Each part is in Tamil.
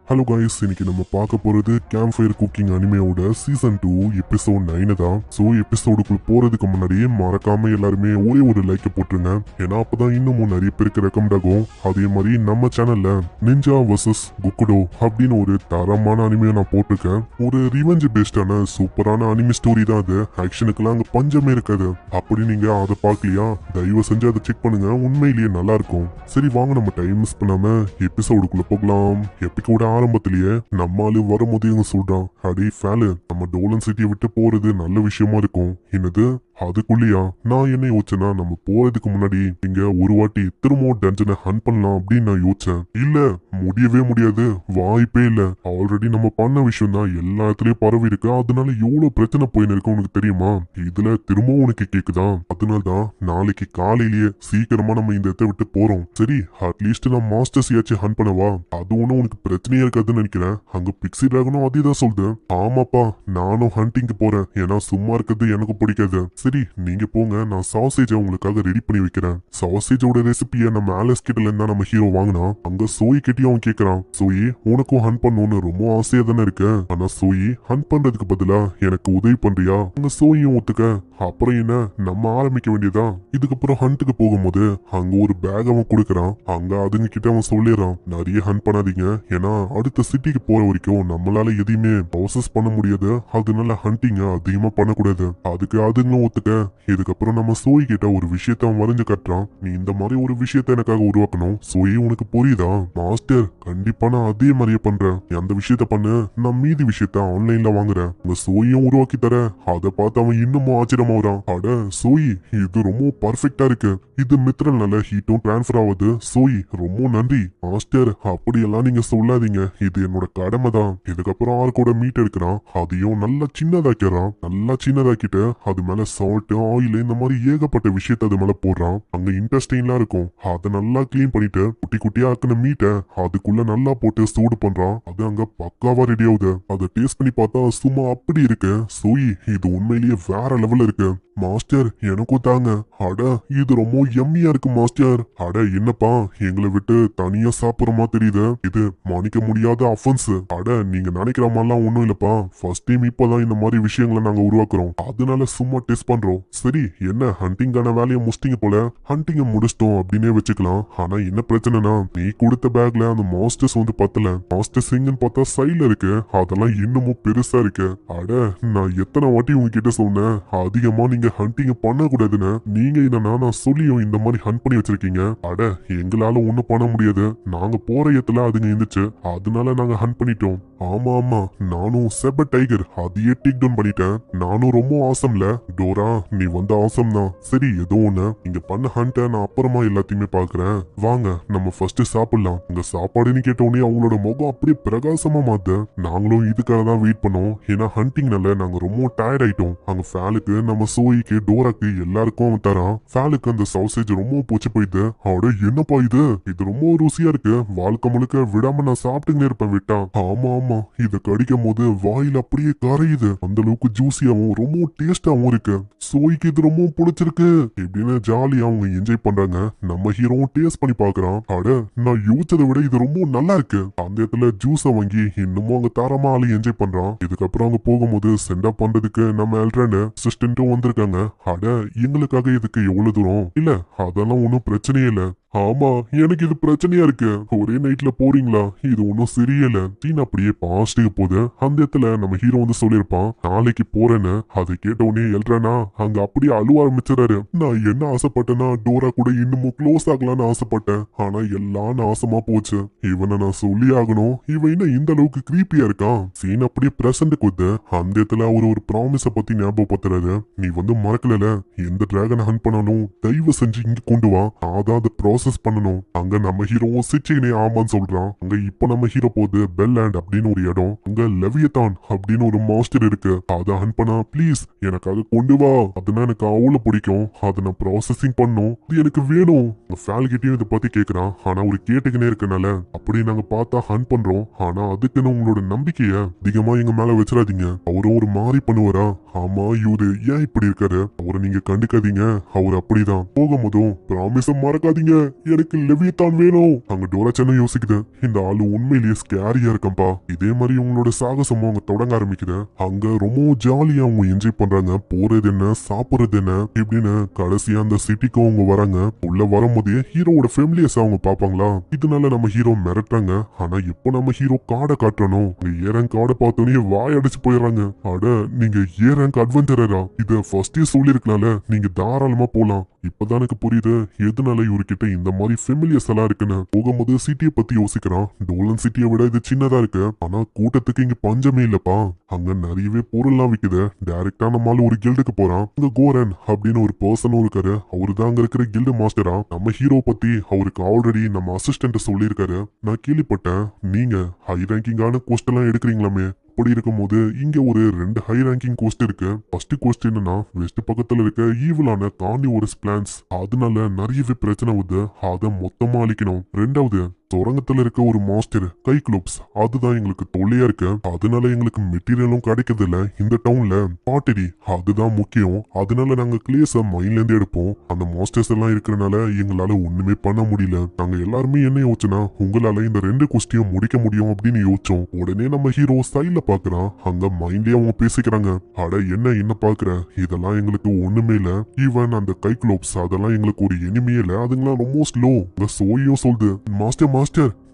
ஹலோ கைஸ், இன்னைக்கு நம்ம பார்க்க போறது கேம்ப் ஃபயர் குக்கிங் அனிமையோட சீசன் 2 எபிசோட் 9 தான். ஸோ எபிசோடுக்குள்ள போறதுக்கு முன்னாடியே மறக்காம எல்லாருமே ஒரே ஒரு லைக்கை போட்டுருங்க. ஏன்னா அப்பதான் இன்னமும் நிறைய பேருக்கு ரெக்கமெண்ட் ஆகும். அதே மாதிரி நம்ம சேனல்ல நிஞ்சா வர்சஸ் குக்குடோ அப்படின்னு ஒரு தரமான அனிமையை நான் போட்டிருக்கேன். ஒரு ரிவெஞ்ச் பேஸ்டான சூப்பரான அனிமி ஸ்டோரி தான் அது. ஆக்ஷனுக்குலாம் அங்க பஞ்சமே இருக்காது. அப்படி நீங்க அதை பார்க்கலையா, தயவு செஞ்சு அதை செக் பண்ணுங்க, உண்மையிலேயே நல்லா இருக்கும். சரி வாங்க, நம்ம டைம் மிஸ் பண்ணாம எபிசோடுக்குள்ள போகலாம். எப்பிக்கோட ஆரம்பத்திலேயே நம்ம ஆளு வரும்போது இவங்க சொல்றான், அடே ஃபேலு, நம்ம டோலன் சிட்டியை விட்டு போறது நல்ல விஷயமா இருக்கும். என்னது அதுக்குள்ளயா? நான் என்ன யோசிச்சேன்னா, நம்ம போறதுக்கு முன்னாடி இங்க ஒரு வாட்டி திரும்பவும் டஞ்சனை ஹண்ட் பண்ணலாம் அப்படின்னு நான் யோசிச்சேன். இல்ல, முடியவே முடியாது, வாய்ப்பே இல்ல. ஆல்ரெடி நம்ம பண்ண விஷயம் தான் எல்லா இடத்துலயும் பரவி இருக்கு. அதனால எவ்வளவு பிரச்சனை போயின்னு இருக்கு உனக்கு தெரியுமா? இதுல திரும்பவும் உனக்கு கேக்குதா? அதனால்தான் நாளைக்கு காலையிலேயே சீக்கிரமா நம்ம இந்த இடத்தை விட்டு போறோம். சரி, அட்லீஸ்ட் நான் மாஸ்டர்ஸ் யாச்சும் ஹண்ட் பண்ணவா? அது ஒன்னும் உனக்கு பிரச்சனையா இருக்காதுன்னு நினைக்கிறேன். அங்க பிக்ஸி டிராகனும் அதே தான் சொல்லுது. ஆமாப்பா, நானும் ஹண்டிங்க்கு போறேன். ஏன்னா சும்மா இருக்கிறது எனக்கு பிடிக்காது. சரி நீங்க போங்க, நான் சாசேஜை உங்களுக்காக ரெடி பண்ணி வைக்கிறேன். சாசேஜோட ரெசிபியை நம்ம ஆலஸ் கிட்ட இருந்தா நம்ம ஹீரோ வாங்கினா, அங்க சோயி கிட்டயும் அவன் கேட்கறான், சோயி உனக்கும் ஹண்ட் பண்ணணும்னு ரொம்ப ஆசையா தானே இருக்கு. ஆனா சோயி, ஹண்ட் பண்றதுக்கு பதிலா எனக்கு உதவி பண்றியா? அங்க சோயும் ஒத்துக்க. அப்புறம் என்ன, நம்ம ஆரம்பிக்க வேண்டியதா. இதுக்கப்புறம் ஹண்ட்டுக்கு போகும்போது அங்க ஒரு பேக் அவன் கொடுக்கறான். அங்க அதுங்க கிட்ட அவன் சொல்லிடுறான், நிறைய ஹண்ட் பண்ணாதீங்க, ஏன்னா அடுத்த சிட்டிக்கு போற வரைக்கும் நம்மளால எதையுமே ப்ராசஸ் பண்ண முடியாது. அதனால ஹண்டிங்க அதிகமா பண்ணக்கூடாது. அதுக்கு அதுங்களும் ஒத்துக்க. இதுக்கப்புறம் நம்ம சோய் கிட்ட ஒரு விஷயத்த அவன் வரைஞ்சு கட்டுறான். நீ இந்த மாதிரி ஒரு விஷயத்த எனக்காக உருவாக்கணும். சோயி உனக்கு புரியுதா? மாஸ்டர், கண்டிப்பா நான் அதே மாதிரியே பண்றேன். அந்த விஷயத்த பண்ணு, நான் மீதி விஷயத்த ஆன்லைன்ல வாங்குறேன். உங்க சோயும் உருவாக்கி தர. அதை பார்த்து அவன் இன்னமும் ஆச்சரியமா வரான். அட சோயி, இது ரொம்ப பர்ஃபெக்டா இருக்கு. இது மித்ரல்னால ஹீட்டும் டிரான்ஸ்பர் ஆகுது. சோயி ரொம்ப நன்றி. மாஸ்டர், அப்படியெல்லாம் நீங்க சொல்லாதீங்க, இது என்னோட கடமை தான். இதுக்கப்புறம் ஆர்க்கோட மீட் எடுக்கிறான். அதையும் நல்லா சின்னதாக்கிறான். நல்லா சின்னதாக்கிட்டு அது மேல சால்ட், ஆயில், இந்த மாதிரி ஏகப்பட்ட விஷயத்த அது மேல போடுறான். அங்க இன்ட்ரெஸ்டிங்லாம் இருக்கும். அதை நல்லா கிளீன் பண்ணிட்டு குட்டி குட்டியா ஆக்கின மீட்டை அதுக்குள்ள நல்லா போட்டு சூடு பண்றான். அது அங்க பக்காவா ரெடி ஆகுது. அதை டேஸ்ட் பண்ணி பார்த்தா சும்மா அப்படி இருக்கு. சோயி, இது உண்மையிலேயே வேற லெவல்ல இருக்கு. மாஸ்டர், எனக்கும் தாங்க. அட இது ரொம்ப எம்மியா இருக்கு மாஸ்டர். அட என்னப்பா, எங்களை விட்டு தனியா சாப்பிடுறமா தெரியுது. இது மன்னிக்க முடியாத அஃபென்ஸ். அட நீங்க நினைக்கிற மாதிரிலாம் ஒண்ணும் இல்லப்பா. ஃபர்ஸ்ட் டைம் இப்பதான் இந்த மாதிரி விஷயங்களை நாங்க உருவாக்குறோம். அதனால சும்மா டெஸ்ட் பண்றோம். சரி, என்ன ஹண்டிங்கான வேலையை முடிச்சிட்டீங்க போல. ஹண்டிங்க முடிச்சிட்டோம் அப்படின்னே வச்சுக்கலாம். ஆனா என்ன பிரச்சனைனா, நீ கொடுத்த பேக்ல அந்த மாஸ்டர்ஸ் வந்து பத்தல. மாஸ்டர் சிங்னு பார்த்தா சைட்ல இருக்கு. அதெல்லாம் இன்னமும் பெருசா இருக்கு. அட நான் எத்தனை வாட்டி உங்ககிட்ட சொன்னேன், அதிகமா நீங்க ஹண்டிங் பண்ண கூடாதுன்னு. நீங்க என்னன்னா நான் சொல்லியும் இந்த மாதிரி ஹண்ட் பண்ணி வச்சிருக்கீங்க. அட எங்களால ஒண்ணும் பண்ண முடியாது. நாங்க போற இடத்துல அதுங்க இருந்துச்சு, அதனால நாங்க ஹண்ட் பண்ணிட்டோம். ஆமா ஆமா, நானும் செப டைகர் அதையே டேக் டவுன் பண்ணிட்டேன். நானும் ரொம்ப ஆசம்ல. டோரா, நீ வந்து ஆசம் தான். சரி, ஏதோ ஒண்ணு, இங்க பண்ண ஹண்ட நான் அப்புறமா எல்லாத்தையுமே பாக்குறேன். வாங்க நம்ம ஃபர்ஸ்ட் சாப்பிடலாம். உங்க சாப்பாடுன்னு கேட்ட உடனே அவங்களோட முகம் அப்படியே பிரகாசமா மாத்த. நாங்களும் இதுக்காக தான் வெயிட் பண்ணோம். ஏன்னா ஹண்டிங்னால நாங்க ரொம்ப டயர்ட் ஆயிட்டோம். அங்க ஃபேலுக்கு, நம்ம சோயிக்கு, டோராக்கு எல்லாருக்கும் அவன் தரான். ஃபேலுக்கு அந்த சாசேஜ் ரொம்ப பூச்சி போயிடுது. அட என்னப்பா இது, இது ரொம்ப ருசியா இருக்கு. வாழ்க்கை முழுக்க விடாம நான் சாப்பிட்டுக்கினே இருப்பேன் விட்டா. ஆமா ஆமா, இத கடிக்கும் போது வாயில அப்படியே கரையுது. அந்த அளவுக்கு ஜூசியாவும் ரொம்ப டேஸ்டாவும் இருக்கு. சோய்க்கு இது ரொம்ப பிடிச்சிருக்கு இப்படின்னு ஜாலியா அவங்க என்ஜாய் பண்றாங்க. நம்ம ஹீரோவும் டேஸ்ட் பண்ணி பாக்குறான். அட நான் யோசிச்சதை விட இது ரொம்ப நல்லா இருக்கு. அந்த இடத்துல ஜூஸ வாங்கி இன்னமும் அங்க தரமா ஆளு என்ஜாய் பண்றான். இதுக்கப்புறம் அங்க போகும்போது சென்ட் ஆஃப் பண்றதுக்கு நம்ம எல்ட்ரன் அசிஸ்டன்ட்டும் வந்திருக்காங்க. அட எங்களுக்காக இதுக்கு எவ்வளவு தூரம் இல்ல, அதெல்லாம் ஒன்னும் பிரச்சனையே இல்ல. ஆமா, எனக்கு இது பிரச்சனையா இருக்கு. ஒரே நைட்ல போறீங்களா? இது ஒன்னும் சரியில்ல. சீன் அப்படியே பாஸ்டுக்கு போது அந்த இடத்துல நம்ம ஹீரோ வந்து சொல்லியிருப்பான், நாளைக்கு போறேன்னு. அதை கேட்ட உடனே எல்ட்ரானா அங்க அப்படியே அழுவ ஆரம்பிச்சிடாரு. நான் என்ன ஆசைப்பட்டேன்னா, டோரா கூட இன்னமும் க்ளோஸ் ஆகலான்னு ஆசைப்பட்டேன். ஆனா எல்லாம் நாசமா போச்சு. இவனை நான் சொல்லி ஆகணும். இவன் என்ன இந்த அளவுக்கு கிரீப்பியா இருக்கான். சீன் அப்படியே பிரசன்ட் கொடுத்து அந்த இடத்துல அவரு ஒரு ப்ராமிஸ பத்தி ஞாபகப்படுத்துறாரு. நீ வந்து மறக்கல, எந்த டிராகனை ஹண்ட் பண்ணாலும் தயவு செஞ்சு இங்க கொண்டு வா, அதான் அந்த ப்ராசஸ் பண்ணணும். அங்க நம்ம ஹீரோவும் சிச்சினே ஆமான்னு சொல்றான். அங்க இப்ப நம்ம ஹீரோ போது பெல்லேண்ட் அப்படின்னு ஒரு இடம். அங்க லெவியத்தான் அப்படின்னு ஒரு மாஸ்டர் இருக்கு. அதை ஹண்ட் பண்ணா ப்ளீஸ் எனக்காக கொண்டு வா. அதுனா எனக்கு அவ்வளவு பிடிக்கும். அதை நான் ப்ராசஸிங் பண்ணும், இது எனக்கு வேணும். ஃபேல் கிட்டயும் இதை பத்தி கேக்குறான். ஆனா ஒரு கேட்டுக்கினே இருக்கனால அப்படி நாங்க பார்த்தா ஹண்ட் பண்றோம். ஆனா அதுக்குன்னு உங்களோட நம்பிக்கைய அதிகமா எங்க மேல வச்சிடாதீங்க. அவரும் ஒரு மாறி பண்ணுவாரா? ஆமா, இவரு ஏன் இப்படி இருக்காரு? அவரை நீங்க கண்டுக்காதீங்க, அவர் அப்படிதான். போகும்போதும் ப்ராமிஸ மறக்காதீங்க. எனக்கு லெவியத்தான் வேணும். அங்க டோராச்சானும் யோசிக்குது, இந்த ஆளு உண்மையிலேயே ஸ்கேரியா இருக்கம்பா. இதே மாதிரி உங்களோட சாகசமும் அவங்க தொடங்க ஆரம்பிக்குது. அங்க ரொம்ப ஜாலியா அவங்க என்ஜாய் பண்றாங்க. போறது என்ன, சாப்பிடுறது என்ன இப்படின்னு. கடைசியா அந்த சிட்டிக்கும் அவங்க வராங்க. உள்ள வரும்போதே ஹீரோவோட ஃபேமிலியஸ் அவங்க பாப்பாங்களா. இதனால நம்ம ஹீரோ மிரட்டாங்க. ஆனா இப்போ நம்ம ஹீரோ காடை காட்டணும். ஏ ரேங்க் காடை பார்த்தோன்னே வாய் அடிச்சு போயிடுறாங்க. அட நீங்க ஏ ரேங்க் அட்வென்ச்சரரா? இத ஃபர்ஸ்டே சொல்லிருக்கலாம்ல. நீங்க தாராளமா போலாம். இப்பதான் எனக்கு புரியுது எதனால இவர்கிட்ட இந்த மாதிரி ஃபெமிலியர்ஸ் எல்லாம் இருக்குன்னு. போகும்போது சிட்டியை பத்தி யோசிக்கிறான். டோலன் சிட்டியை விட இது சின்னதா இருக்கு. ஆனா கூட்டத்துக்கு இங்க பஞ்சமே இல்லப்பா. அங்க நிறையவே பொருள்லாம் விக்குது. டைரக்டா நம்மால ஒரு கில்டுக்கு போறான். அங்க கோரன் அப்படின்னு ஒரு பர்சனும் இருக்காரு. அவரு தான் அங்க இருக்கிற கில்டு மாஸ்டரா. நம்ம ஹீரோ பத்தி அவருக்கு ஆல்ரெடி நம்ம அசிஸ்டன்ட் சொல்லியிருக்காரு. நான் கேள்விப்பட்டேன் நீங்க ஹை ரேங்கிங்கான கோஸ்ட் எல்லாம் எடுக்கிறீங்களாமே. அப்படி இருக்கும்போது இங்க ஒரு 2 ஹை ரேங்கிங் கோஸ்ட் இருக்கு. ஃபர்ஸ்ட் கோஸ்ட் என்னன்னா வெஸ்ட் பக்கத்துல இருக்க ஈவிலான கார்னிவோரஸ் பிளான்ஸ். அதனால நிறையவே பிரச்சனை வருது. அதை மொத்தமா அழிக்கணும். ரெண்டாவது சுரங்கத்துல இருக்க ஒரு மாஸ்டர் கைக்ளோப்ஸ். அதுதான் எங்களுக்கு தொல்லையா இருக்கு. அதனால எங்களுக்கு மெட்டீரியலும் கிடைக்கிறது இல்ல. இந்த டவுன்ல பாட்டரி அதுதான் முக்கியம். அதனால நாங்க கிளேஸ மைன்ல இருந்து எடுப்போம். அந்த மாஸ்டர்ஸ் எல்லாம் இருக்கிறனால எங்களால ஒண்ணுமே பண்ண முடியல. நாங்க எல்லாருமே என்ன யோசிச்சோன்னா உங்களால இந்த 2 குஸ்டியும் முடிக்க முடியும் அப்படின்னு யோசிச்சோம். உடனே நம்ம ஹீரோ சைட்ல பாக்குறான். அங்க மைண்ட்லயே அவங்க பேசிக்கிறாங்க. அட என்ன பாக்குற, இதெல்லாம் எங்களுக்கு ஒண்ணுமே இல்ல. ஈவன் அந்த கைக்ளோப்ஸ் அதெல்லாம் எங்களுக்கு ஒரு எனிமையே இல்ல. அதுங்களாம் ரொம்ப ஸ்லோ. சோயும் சொல்லுது, மாஸ்டர்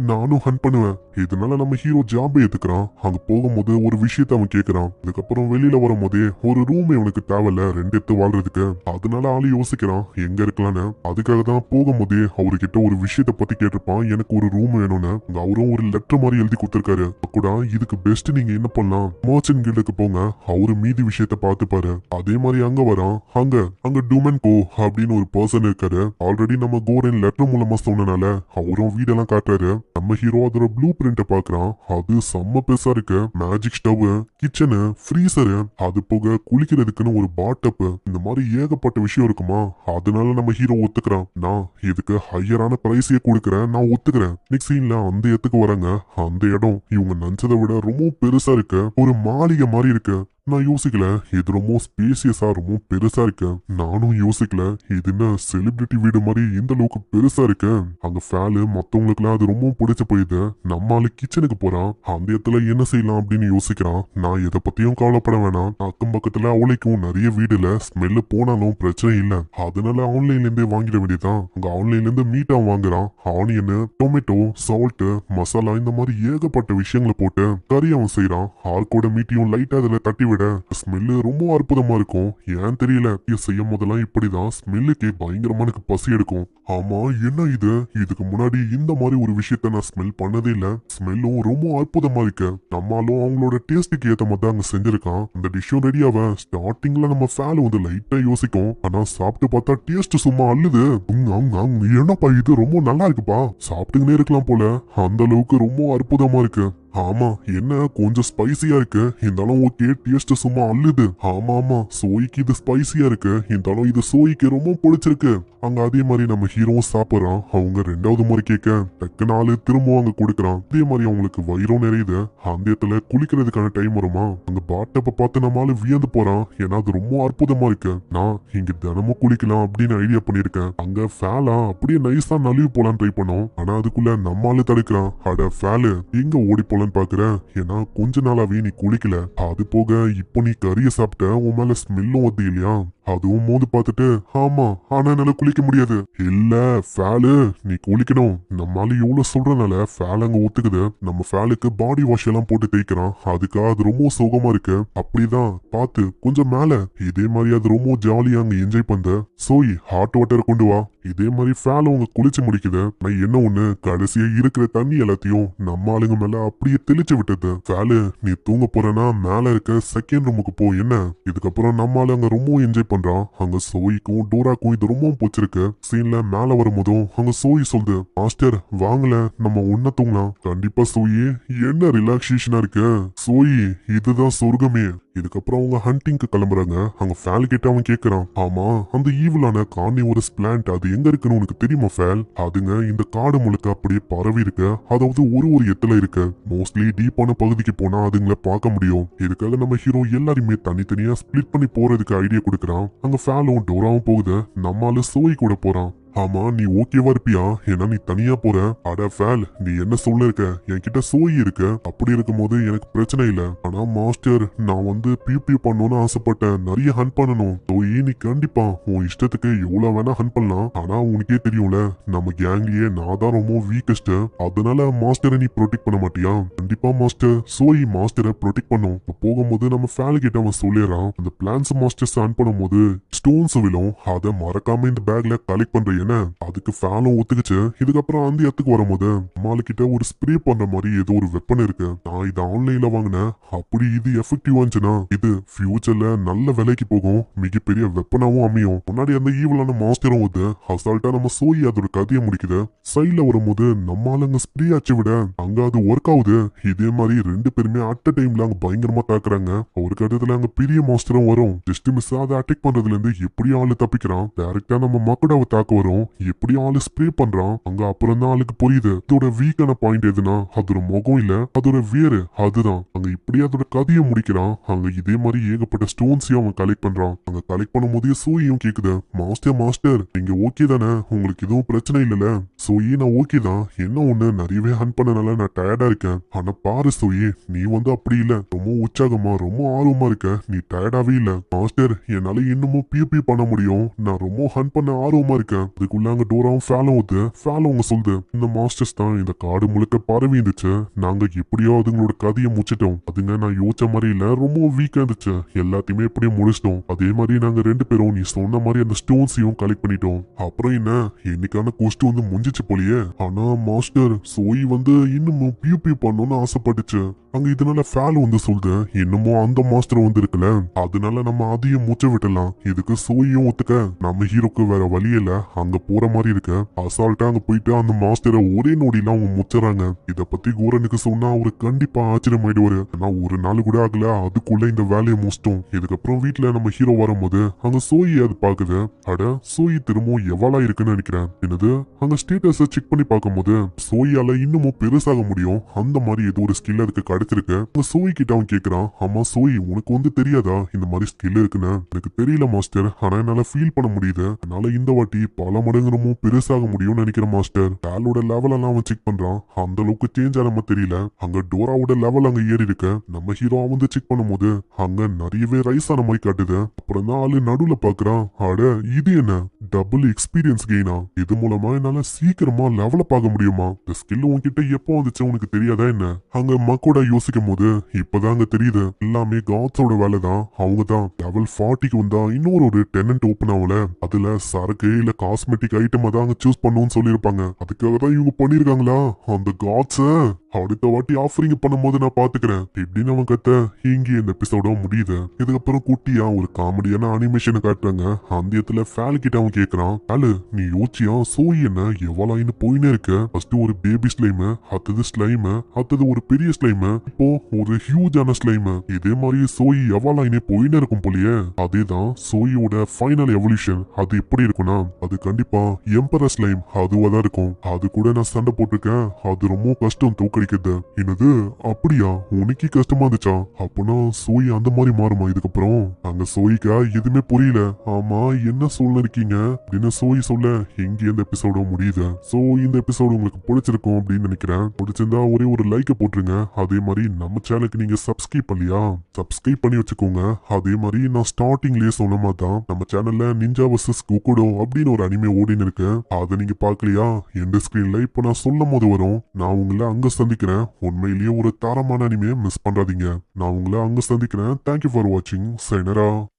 நானும் ஹண்ட் பண்ணுவேன். இதனால நம்ம ஹீரோ ஜாப் ஏத்துக்கிறான். அங்க போகும்போது ஒரு விஷயத்த அவன் கேக்குறான். அதுக்கப்புறம் வெளியில வரும்போதே ஒரு ரூம் அவனுக்கு தேவையில்ல 2 எடுத்து வாழ்றதுக்கு. அதனால ஆளு யோசிக்கிறான் எங்க இருக்கலான்னு. அதுக்காக தான் போகும்போதே அவர்கிட்ட ஒரு விஷயத்த பத்தி கேட்டிருப்பான். எனக்கு ஒரு ரூம் வேணும்னு. அங்க அவரும் ஒரு லெட்டர் மாதிரி எழுதி கொடுத்திருக்காரு. கூட இதுக்கு பெஸ்ட் நீங்க என்ன பண்ணலாம், மர்ச்சன்ட் கில்டுக்கு போங்க. அவரு மீதி விஷயத்த பாத்துப்பாரு. அதே மாதிரி அங்க வரான். அங்க டூமென்கோ அப்படின்னு ஒரு பர்சன் இருக்காரு. ஆல்ரெடி நம்ம கோரன் லெட்டர் மூலமா சொன்னனால அவரும் வீடெல்லாம் காட்டுறாரு. நம்ம ஹீரோ அதோட ப்ளூ பிரிண்ட பாக்குறான். அது செம்ம பெருசா இருக்கு. மேஜிக் ஸ்டவ், கிச்சனு, ஃப்ரீசரு, அது போக குளிக்கிறதுக்குன்னு ஒரு பாட்டப், இந்த மாதிரி ஏகப்பட்ட விஷயம் இருக்குமா. அதனால நம்ம ஹீரோ ஒத்துக்கிறான். நான் இதுக்கு ஹையரான பிரைஸே கொடுக்கறேன், நான் ஒத்துக்கிறேன். நெக்ஸ்ட் சீன்ல அந்த இடத்துக்கு வராங்க. அந்த இடம் இவங்க நினைச்சதை விட ரொம்ப பெருசா இருக்கு. ஒரு மாளிகை மாதிரி இருக்கு. நான் யோசிக்கல இது ரொம்ப ஸ்பேசியஸா ரொம்ப பெருசா இருக்கு. நானும் யோசிக்கல இது என்ன செலிபிரிட்டி வீடு மாதிரி இந்த அளவுக்கு பெருசா இருக்கு. அங்க ஃபேலு மத்தவங்களுக்கு அது ரொம்ப பிடிச்சு போயிடுது. நம்ம ஆளு கிச்சனுக்கு போறான். அந்த இடத்துல என்ன செய்யலாம் அப்படின்னு யோசிக்கிறான். நான் எதை பத்தியும் கவலைப்பட வேணாம். அக்கம் பக்கத்துல அவளைக்கும் நிறைய வீடுல ஸ்மெல்லு போனாலும் பிரச்சனை இல்ல. அதனால ஆன்லைன்ல இருந்தே வாங்கிட வேண்டியதான். அங்க ஆன்லைன்ல இருந்து மீட்டா வாங்குறான். ஆனியன், டொமேட்டோ, சால்ட், மசாலா இந்த மாதிரி ஏகப்பட்ட விஷயங்களை போட்டு கறி அவன் செய்யறான். ஆர்க்கோட மீட்டையும் லைட்டா அதுல தட்டி விட ஸ்மெல்லு ரொம்ப அற்புதமா இருக்கும். ஏன் தெரியல செய்யும் போதெல்லாம் இப்படிதான் ஸ்மெல்லுக்கே பயங்கரமா எனக்கு பசி எடுக்கும். ஆமா என்ன இது, இதுக்கு முன்னாடி இந்த மாதிரி ஒரு விஷயத்த நான் ஸ்மெல் பண்ணதே இல்ல. ஸ்மெல்லும் ரொம்ப அற்புதமா இருக்கு. நம்மளும் அவங்களோட டேஸ்டுக்கு ஏத்த மாதிரி அங்க செஞ்சிருக்கான். அந்த டிஷ்ஷும் ரெடி ஆவன். ஸ்டார்டிங்ல நம்ம ஃபேல் வந்து லைட்டா யோசிக்கும். ஆனா சாப்பிட்டு பார்த்தா டேஸ்ட் சும்மா அள்ளுது. என்னப்பா இது ரொம்ப நல்லா இருக்குப்பா, சாப்பிட்டுக்கினே இருக்கலாம் போல. அந்த அளவுக்கு ரொம்ப அற்புதமா இருக்கு. ஆமா என்ன கொஞ்சம் ஸ்பைசியா இருக்கு, இருந்தாலும் ஓகே டேஸ்ட் சும்மா அள்ளுது. ஆமா சோய்க்கு இது ஸ்பைசியா இருக்கு, இருந்தாலும் இது சோய்க்கு ரொம்ப பிடிச்சிருக்கு. அங்க அதே மாதிரி நம்ம ஹீரோவும் சாப்பிடுறான். அவங்க 2வது முறை கேட்க டக்குன்னு ஆளு திரும்பவும் அங்க கொடுக்குறான். அதே மாதிரி அவங்களுக்கு வயிறும் நிறையுது. அந்த இடத்துல குளிக்கிறதுக்கான டைம் வருமா. அங்க பாட்டப்ப பார்த்து நம்ம ஆளு வியந்து போறான். ஏன்னா அது ரொம்ப அற்புதமா இருக்கு. நான் இங்க தினமும் குளிக்கலாம் அப்படின்னு ஐடியா பண்ணிருக்கேன். அங்க ஃபேலா அப்படியே நைஸா நழுவி போலான்னு ட்ரை பண்ணோம். ஆனா அதுக்குள்ள நம்ம ஆளு தடுக்கிறான். அட ஃபேலு எங்க ஓடி போலான்னு பாக்குறேன். ஏன்னா கொஞ்ச நாளாவே நீ குளிக்கல. அது போக இப்போ நீ கறிய சாப்பிட்ட, உன் மேல ஸ்மெல்லும் வந்து இல்லையா. அதுவும் மோந்து பார்த்துட்டு ஆமா ஆனா என்னால குளிக்க முடியாது. இல்ல ஃபேலு நீ குளிக்கணும். நம்மால எவ்வளவு சொல்றனால ஃபேல் அங்க ஒத்துக்குது. நம்ம ஃபேலுக்கு பாடி வாஷ் எல்லாம் போட்டு தேய்க்கிறான். அதுக்கு அது ரொம்ப சுகமா இருக்கு. அப்படிதான் பார்த்து கொஞ்சம் மேல. இதே மாதிரி அது ரொம்ப ஜாலியா அங்க என்ஜாய் பண்ண. சோய் ஹாட் வாட்டர் கொண்டு வா. இதே மாதிரி ஃபேலும் அவங்க குளிச்சு முடிக்குது. நான் என்ன ஒண்ணு கடைசியா இருக்கிற தண்ணி எல்லாத்தையும் நம்ம ஆளுங்க மேல அப்படியே தெளிச்சு விட்டது. ஃபேலு நீ தூங்க போறேன்னா மேல இருக்க செகண்ட் ரூமுக்கு போ. என்ன இதுக்கப்புறம் நம்ம ஆளு அங்க ரொம்ப என்ஜாய் பண்றான். அங்க சோய்க்கும் டோராக்கும் இது ரொம்ப பிடிச்சிருக்கு. சீன்ல மேல வரும்போதும் அங்க சோய் சொல்லுது, மாஸ்டர் வாங்கல நம்ம ஒன்ன தூங்கலாம். கண்டிப்பா சோயி, என்ன ரிலாக்ஸேஷனா இருக்கு சோயி, இதுதான் சொர்க்கமே. இதுக்கப்புறம் அவங்க ஹண்டிங்க்கு கிளம்புறாங்க. அங்க ஃபேல் கிட்ட அவன் கேக்குறான், ஆமா அந்த ஈவிலான கார்னிவோரஸ் பிளான்ட் அது எங்க இருக்குன்னு உனக்கு தெரியுமா ஃபேல்? அதுங்க இந்த காடு முழுக்க அப்படியே பரவி இருக்கு. அதாவது ஒரு இடத்துல இருக்கு. மோஸ்ட்லி டீப்பான பகுதிக்கு போனா அதுங்களை பார்க்க முடியும். இதுக்காக நம்ம ஹீரோ எல்லாருமே தனித்தனியா ஸ்பிளிட் பண்ணி போறதுக்கு ஐடியா கொடுக்கறான். அங்க ஃபேலும் டோராவும் போகுது. நம்மால சோய் கூட போறான். ஆமா நீ ஓகேவா இருப்பியா? ஏன்னா நீ தனியா போற. அட ஃபேல், நீ என்ன சொல்ல இருக்க? என்கிட்ட சோயி இருக்கு. அப்படி இருக்கும்போது எனக்கு பிரச்சனை இல்ல. ஆனா மாஸ்டர், நான் வந்து பிபி பண்ணணும்னு ஆசைப்பட்டேன். நிறைய ஹண்ட் பண்ணணும். சோயி நீ கண்டிப்பா உன் இஷ்டத்துக்கு எவ்வளவு வேணா ஹண்ட் பண்ணலாம். ஆனா உனக்கே தெரியும்ல, நம்ம கேங்லயே நான் தான் ரொம்ப வீக்கஸ்ட். அதனால மாஸ்டரை நீ ப்ரொடெக்ட் பண்ண மாட்டியா? கண்டிப்பா மாஸ்டர், சோயி மாஸ்டரை ப்ரொடெக்ட் பண்ணும். இப்ப போகும்போது நம்ம ஃபேல் கிட்ட அவன் சொல்லிடுறான், அந்த பிளான்ஸ் மாஸ்டர்ஸ் ஹண்ட் பண்ணும்போது ஸ்டோன்ஸ் விழும். அதை மறக்காம இந்த பேக்ல கலெக்ட் பண்ற என்ன. அதுக்கு ஃபேனும் ஒத்துக்குச்சு. இதுக்கப்புறம் அந்த இடத்துக்கு வரும்போது அம்மாளு கிட்ட ஒரு ஸ்ப்ரே பண்ற மாதிரி ஏதோ ஒரு வெப்பன் இருக்கு. நான் இதை ஆன்லைன்ல வாங்கினேன். அப்படி இது எஃபெக்டிவா இருந்துச்சுன்னா இது ஃபியூச்சர்ல நல்ல விலைக்கு போகும். மிகப்பெரிய வெப்பனாவும் அமையும். முன்னாடி அந்த ஈவலான மாஸ்டரும் வந்து அசால்ட்டா நம்ம சோயி அதோட கதையை முடிக்குது. சைட்ல வரும்போது நம்ம ஆளுங்க ஸ்ப்ரே ஆச்சு விட அங்க அது ஒர்க் ஆகுது. இதே மாதிரி ரெண்டு பேருமே அட் டைம்ல அங்க பயங்கரமா தாக்குறாங்க. ஒரு கட்டத்துல அங்க பெரிய மாஸ்டரும் வரும். ஜஸ்ட் மிஸ் அதை அட்டாக் பண்றதுல இருந்து எப்படி ஆளு தப்பிக்கிறான். டைரக்டா நம்ம மக்கடாவை தாக்க வரும். எப்படி ஆளு ஸ்ப்ரே பண்றான். அங்க அப்புறம் தான் ஆளுக்கு புரியுது இதோட வீக்கான பாயிண்ட் எதுனா அதோட முகம் இல்ல, அதோட வேறு. அதுதான் அங்க இப்படி அதோட கதையை முடிக்கிறான். அங்க இதே மாதிரி ஏகப்பட்ட ஸ்டோன்ஸையும் அவன் கலெக்ட் பண்றான். அங்க கலெக்ட் பண்ணும் போதே சோயும் கேக்குது, மாஸ்டர் மாஸ்டர் நீங்க ஓகே தானே? உங்களுக்கு எதுவும் பிரச்சனை இல்லல? சோயி நான் ஓகே தான். என்ன ஒண்ணு, நிறையவே ஹண்ட் பண்ணனால நான் டயர்டா இருக்கேன். ஆனா பாரு சோயி, நீ வந்து அப்படி இல்ல. ரொம்ப உற்சாகமா ரொம்ப ஆர்வமா இருக்க. நீ டயர்டாவே இல்ல. மாஸ்டர், என்னால இன்னமும் பிபி பண்ண முடியும். நான் ரொம்ப ஹண்ட் பண்ண ஆர்வமா இருக்கேன். அதுக்குள்ள அங்க டோராவும் ஃபேலும் வந்து ஃபேலும் சொல்லுது, இந்த மாஸ்டர்ஸ் தான் இந்த காடு முழுக்க பரவி இருந்துச்சு. நாங்க எப்படியோ அதுங்களோட கதையை முடிச்சிட்டோம். அதுங்க நான் யோசிச்ச மாதிரி இல்ல, ரொம்ப வீக்கா இருந்துச்சு. எல்லாத்தையுமே எப்படியும் முடிச்சிட்டோம். அதே மாதிரி நாங்க ரெண்டு பேரும் நீ சொன்ன மாதிரி அந்த ஸ்டோன்ஸையும் கலெக்ட் பண்ணிட்டோம். அப்புறம் என்ன, இன்னைக்கான கோஸ்ட் வந்து முடிஞ்சிச்சு போலியே. ஆனா மாஸ்டர், சோயி வந்து இன்னமும் பியூபி பண்ணணும்னு ஆசைப்பட்டுச்சு. அங்க இதனால ஃபேல் வந்து சொல்லுது, இன்னமும் அந்த மாஸ்டர் வந்து இருக்குல்ல, அதனால நம்ம அதையும் மூச்ச விட்டலாம். இதுக்கு சோயும் ஒத்துக்க நம்ம ஹீரோக்கு வேற வழி இல்ல. அங்க போற மாதிரி இருக்கு. அசால்ட்டா அங்க போயிட்டு அந்த மாஸ்டரை ஒரே நொடியில அவங்க முச்சறாங்க. இத பத்தி கோரனுக்கு சொன்னா அவரு கண்டிப்பா ஆச்சரியமாயிடுவாரு. ஆனா ஒரு நாள் கூட ஆகல, அதுக்குள்ள இந்த வேலையை முடிச்சிட்டோம். இதுக்கப்புறம் வீட்டுல நம்ம ஹீரோ வரும்போது அங்க சோயி அது பாக்குது. அட, சோயி திரும்பவும் எவ்வளா இருக்குன்னு நினைக்கிறேன். என்னது, அங்க ஸ்டேட்டஸ செக் பண்ணி பார்க்கும்போது சோயால இன்னமும் பெருசாக முடியும். அந்த மாதிரி ஏதோ ஒரு ஸ்கில் அதுக்கு கிடைச்சிருக்கு. அங்க சோயி கிட்ட அவன் கேக்குறான், ஆமா சோயி உனக்கு வந்து தெரியாதா இந்த மாதிரி ஸ்கில் இருக்குன்னு? எனக்கு தெரியல மாஸ்டர், ஆனா என்னால ஃபீல் பண்ண முடியுது. அதனால இந்த வாட்டி பல மடங்கு ரொம்ப பெருசாக முடியும்னு நினைக்கிறேன் மாஸ்டர். டாலோட லெவல் எல்லாம் அவன் செக் பண்றான். அந்த அளவுக்கு சேஞ்ச் ஆன தெரியல. அங்க டோராவோட லெவல் அங்க ஏறி இருக்கு. நம்ம ஹீரோ வந்து செக் பண்ணும்போது அங்க நிறையவே ரைஸ் ஆன மாதிரி காட்டுது. அப்புறம் தான் ஆளு நடுவுல பாக்குறான், அட இது என்ன டபுள் எக்ஸ்பீரியன்ஸ் கெயினா? இது மூலமா என்னால சீக்கிரமா லெவல பார்க்க முடியுமா? இந்த ஸ்கில் உன்கிட்ட எப்போ வந்துச்சு உனக்கு தெரியாதா என்ன? அங்க மக்கோட யோசிக்கும் போது இப்பதான் அங்க தெரியுது, எல்லாமே காட்ஸோட வேலை தான். அவங்க தான் லெவல் 40க்கு வந்தா இன்னொரு ஒரு டெனன்ட் ஓபன் ஆகல. அதுல சரக்கு இல்ல காஸ்மெட்டிக் ஐட்டம் தான் அங்க சூஸ் பண்ணுன்னு சொல்லியிருப்பாங்க. அதுக்காக தான் இவங்க பண்ணிருக்காங்களா அந்த காட்ஸ? அடுத்த வாட்டி ஆஃபரிங் பண்ணும்போது நான் பாத்துக்கிறேன் எப்படின்னு அவன் கத்த. இங்கே இந்த எபிசோட முடியுது. இதுக்கப்புறம் குட்டியா ஒரு காமெடியான அனிமேஷனை காட்டுறாங்க. அந்த இடத்துல ஃபேல் கிட்ட அவன் கேக்குறான், ஃபேலு நீ யோசிச்சியா சோயி என்ன எவ்வளவு போயினே இருக்க? ஃபர்ஸ்ட் ஒரு பேபி ஸ்லைம், அடுத்தது ஸ்லைம், அடுத்தது ஒரு பெரிய ஸ்லைம், இப்போ ஒரு ஹியூஜான ஸ்லைம். இதே மாதிரி சோயி எவ்வளவு போயினே இருக்கும் போலியே. அதேதான் சோயோட ஃபைனல் எவல்யூஷன். அது எப்படி இருக்கும்னா அது கண்டிப்பா எம்பரர் ஸ்லைம் அதுவா தான் இருக்கும். அது கூட நான் சண்டை போட்டிருக்கேன். அது ரொம்ப கஷ்டம் தோக்கடிக்கிறது. என்னது அப்படியா? உனக்கு கஷ்டமா இருந்துச்சா? அப்பனா சோயி அந்த மாதிரி மாறுமா இதுக்கப்புறம்? அங்க சோயிக்கா எதுவுமே புரியல. ஆமா என்ன சொல்ல இருக்கீங்க அப்படின்னு சோயி சொல்ல இங்க இந்த எபிசோட முடியுது. சோ இந்த எபிசோடு உங்களுக்கு பிடிச்சிருக்கும் அப்படின்னு நினைக்கிறேன். பிடிச்சிருந்தா ஒரே ஒரு லைக் போட்டுருங்க. அதே மாதிரி நம்ம சேனலுக்கு நீங்க சப்ஸ்கிரைப் பண்ணலையா, சப்ஸ்கிரைப் பண்ணி வச்சுக்கோங்க. அதே மாதிரி நான் ஸ்டார்டிங்லயே சொன்ன மாதிரி தான் நம்ம சேனல்ல நிஞ்சா வர்சஸ் குக்குடோ அப்படின்னு ஒரு அனிமே ஓடின்னு இருக்கு. அதை நீங்க பாக்கலையா? எந்த ஸ்கிரீன்ல இப்ப நான் சொல்லும் போது வரும். நான் உங்களை அங்க சந்திக்கிறேன். உண்மையிலேயே ஒரு தரமான அனிமே மிஸ் பண்றாதீங்க. நான் உங்களை அங்க சந்திக்கிறேன். தேங்க்யூ ஃபார் வாட்சிங். சைனரா.